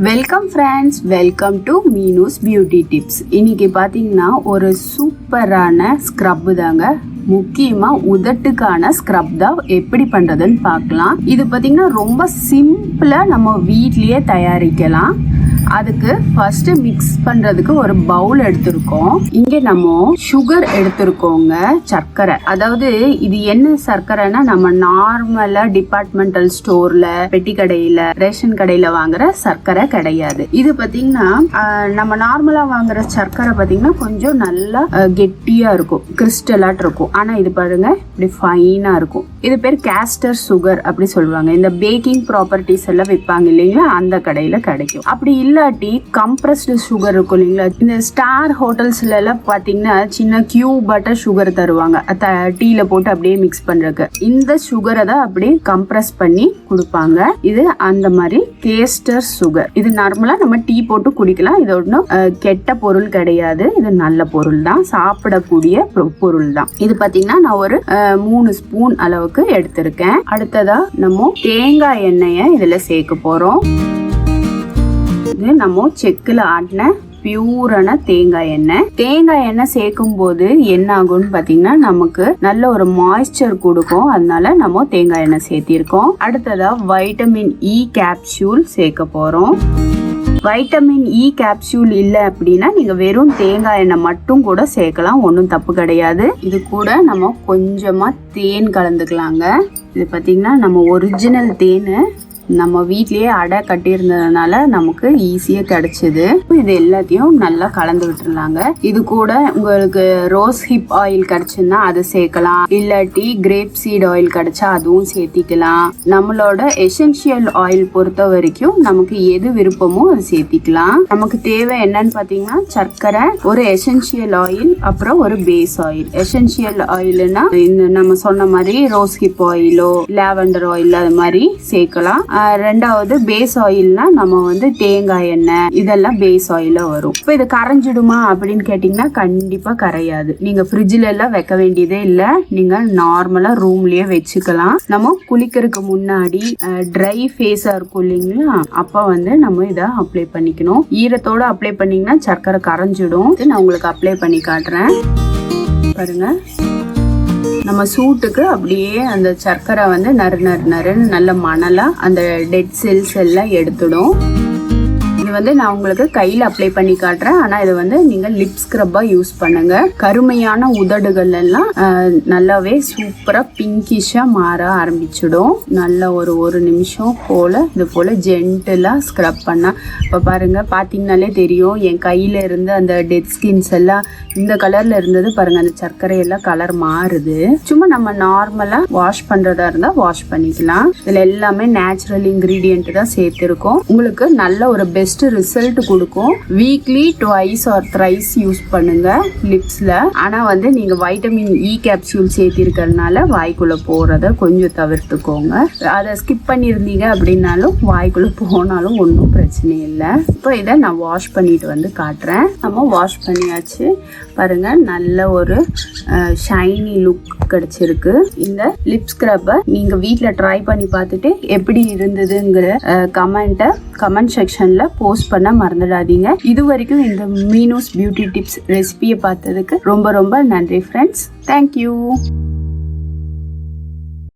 Welcome friends, welcome to Meenu's beauty tips. இன்னைக்கு பார்த்தீங்கன்னா ஒரு சூப்பரான ஸ்க்ரப் தாங்க. முக்கியமா உதட்டுக்கான ஸ்க்ரப் தான் எப்படி பண்றதுன்னு பார்க்கலாம். இது பார்த்தீங்கன்னா ரொம்ப சிம்பிளா நம்ம வீட்லயே தயாரிக்கலாம். அதுக்கு ஃபர்ஸ்ட் மிக்ஸ் பண்றதுக்கு ஒரு பவுல் எடுத்திருக்கோம். இங்க நம்ம சுகர் எடுத்திருக்கோங்க, சர்க்கரை. அதாவது இது என்ன சர்க்கரைனா நம்ம நார்மலா டிபார்ட்மெண்டல் ஸ்டோர்ல, பெட்டி கடையில, ரேஷன் கடையில வாங்குற சர்க்கரை கிடையாது. இது பாத்தீங்கன்னா நம்ம நார்மலா வாங்குற சர்க்கரை பாத்தீங்கன்னா கொஞ்சம் நல்லா கெட்டியா இருக்கும், கிறிஸ்டலாட் இருக்கும். ஆனா இது பாருங்க இப்படி ஃபைனா இருக்கும். இது பேர் கேஸ்டர் சுகர் அப்படி சொல்லுவாங்க. இந்த பேக்கிங் ப்ராப்பர்ட்டிஸ் எல்லாம் விற்பாங்க இல்லைங்களா, அந்த கடையில கிடைக்கும். அப்படி இல்லாட்டி கம்ப்ரஸ்டு சுகர் இருக்கும் இல்லைங்களா, இந்த ஸ்டார் ஹோட்டல்ஸ்ல எல்லாம் பாத்தீங்கன்னா சின்ன கியூப் பட்டர் சுகர் தருவாங்க, டீல போட்டு அப்படியே மிக்ஸ் பண்றதுக்கு. இந்த சுகரை தான் அப்படியே கம்ப்ரஸ் பண்ணி கொடுப்பாங்க. இது அந்த மாதிரி கேஸ்டர் சுகர். இது நார்மலா நம்ம டீ போட்டு குடிக்கலாம். இது ஒன்றும் கெட்ட பொருள் கிடையாது, இது நல்ல பொருள் தான், சாப்பிடக்கூடிய பொருள் தான். இது பாத்தீங்கன்னா நான் ஒரு 3 ஸ்பூன் அளவுக்கு எடுத்திருக்கேன். அடுத்ததா நம்ம தேங்காய் எண்ணெயை இதுல சேர்க்க போறோம். இது நம்ம செக்குல ஆட்டின பியூரான தேங்காய் எண்ணெய். தேங்காய் எண்ணெய் சேர்க்கும் போது என்ன ஆகும்னு பாத்தீங்கன்னா நமக்கு நல்ல ஒரு மாய்ஸ்சர் கொடுக்கும். அதனால நம்ம தேங்காய் எண்ணெய் சேர்த்திருக்கோம். அடுத்ததா வைட்டமின் இ கேப்சூல் சேர்க்க போறோம். வைட்டமின் இ கேப்சூல் இல்ல அப்படின்னா நீங்க வெறும் தேங்காய் எண்ணெய் மட்டும் கூட சேர்க்கலாம், ஒன்றும் தப்பு கிடையாது. இது கூட நம்ம கொஞ்சமா தேன் கலந்துக்கலாங்க. இது பாத்தீங்கன்னா நம்ம ஒரிஜினல் தேன் நம்ம வீட்லயே அடை கட்டியிருந்ததுனால நமக்கு ஈஸியா கிடைச்சது. இது எல்லாத்தையும் நல்லா கலந்து விட்டுருலாங்க. இது கூட உங்களுக்கு ரோஸ் ஹிப் ஆயில் கிடைச்சுன்னா அதை சேர்க்கலாம், இல்லாட்டி கிரேப் சீட் ஆயில் கிடைச்சா அதுவும் சேர்த்திக்கலாம். நம்மளோட எசென்சியல் ஆயில் பொறுத்த வரைக்கும் நமக்கு எது விருப்பமோ அது சேர்த்திக்கலாம். நமக்கு தேவை என்னன்னு பாத்தீங்கன்னா சர்க்கரை, ஒரு எசென்சியல் ஆயில், அப்புறம் ஒரு பேஸ் ஆயில். எசென்சியல் ஆயில்னா இந்த நம்ம சொன்ன மாதிரி ரோஸ் ஹிப் ஆயிலோ லாவெண்டர் ஆயில் அது மாதிரி சேர்க்கலாம். ரெண்டாவது பேஸ் ஆயில்னா நம்ம தேங்காய் எண்ணெய் இதெல்லாம் பேஸ் ஆயில வரும். இப்போ இது கரைஞ்சிடுமா அப்படின்னு கேட்டீங்கன்னா கண்டிப்பா கரையாது. நீங்க ஃப்ரிட்ஜ்ல எல்லாம் வைக்க வேண்டியதே இல்ல, நீங்க நார்மலா ரூம்லயே வச்சுக்கலாம். நம்ம குளிக்கிறதுக்கு முன்னாடி ட்ரை ஃபேஸா இருக்கும் இல்லைங்களா, அப்ப நம்ம இதை அப்ளை பண்ணிக்கணும். ஈரத்தோட அப்ளை பண்ணீங்கன்னா சர்க்கரை கரைஞ்சிடும். நான் உங்களுக்கு அப்ளை பண்ணி காட்டுறேன் பாருங்க. நம்ம சூட்டுக்கு அப்படியே அந்த சர்க்கரை நறு நறு நறுன்னு நல்ல மணலா அந்த டெட் செல்ஸ் எல்லாம் எடுத்துடும். இது நான் உங்களுக்கு கையில அப்ளை பண்ணி காட்டுறேன். ஆனா இது நீங்க லிப் ஸ்க்ரப்பா யூஸ் பண்ணுங்க. கருமையான உதடுகள் எல்லாம் நல்லாவே சூப்பரா பிங்கிஷா மாற ஆரம்பிச்சிடும். நல்ல ஒரு நிமிஷம் போல இது போல ஜென்டிலா ஸ்க்ரப் பண்ணா இப்ப பாருங்க, பாத்தீங்கன்னாலே தெரியும் என் கையில இருந்து அந்த டெட் ஸ்கின்ஸ் எல்லாம் இந்த கலர்ல இருந்தது பாருங்க, அந்த சர்க்கரை எல்லாம் கலர் மாறுது. சும்மா நம்ம நார்மலா வாஷ் பண்றதா இருந்தா வாஷ் பண்ணிக்கலாம். இதுல எல்லாமே நேச்சுரல் இன்கிரீடியன்ட் தான் சேர்த்திருக்கோம். உங்களுக்கு நல்ல ஒரு பெஸ்ட் ரிசல்ட் கொடுக்கும். Weekly twice or thrice use பண்ணுங்க லிப்ஸ்ல. ஆனா நீங்க வைட்டமின் இ கேப்சூல் சேர்த்திருக்கிறதுனால வாய்க்குள்ள போறத கொஞ்சம் தவிர்த்துக்கோங்க. அதை ஸ்கிப் பண்ணிருந்தீங்க அப்படின்னாலும் வாய்க்குள்ள போனாலும் ஒன்றும் பிரச்சனை இல்லை. இப்போ இதை நான் வாஷ் பண்ணிட்டு காட்டுறேன். நம்ம வாஷ் பண்ணியாச்சு பாருங்க, நல்ல ஒரு ஷைனி லுக் கிடைச்சிருக்கு. இந்த லிப் ஸ்க்ரப்பை நீங்க வீட்ல ட்ரை பண்ணி பார்த்துட்டு எப்படி இருந்ததுங்கிற கமெண்ட் செக்ஷன்ல போஸ்ட் பண்ண மறந்துடாதீங்க. இது வரைக்கும் இந்த மீனூஸ் பியூட்டி டிப்ஸ் ரெசிபியை பார்த்ததுக்கு ரொம்ப ரொம்ப நன்றி ஃப்ரெண்ட்ஸ். தேங்க்யூ.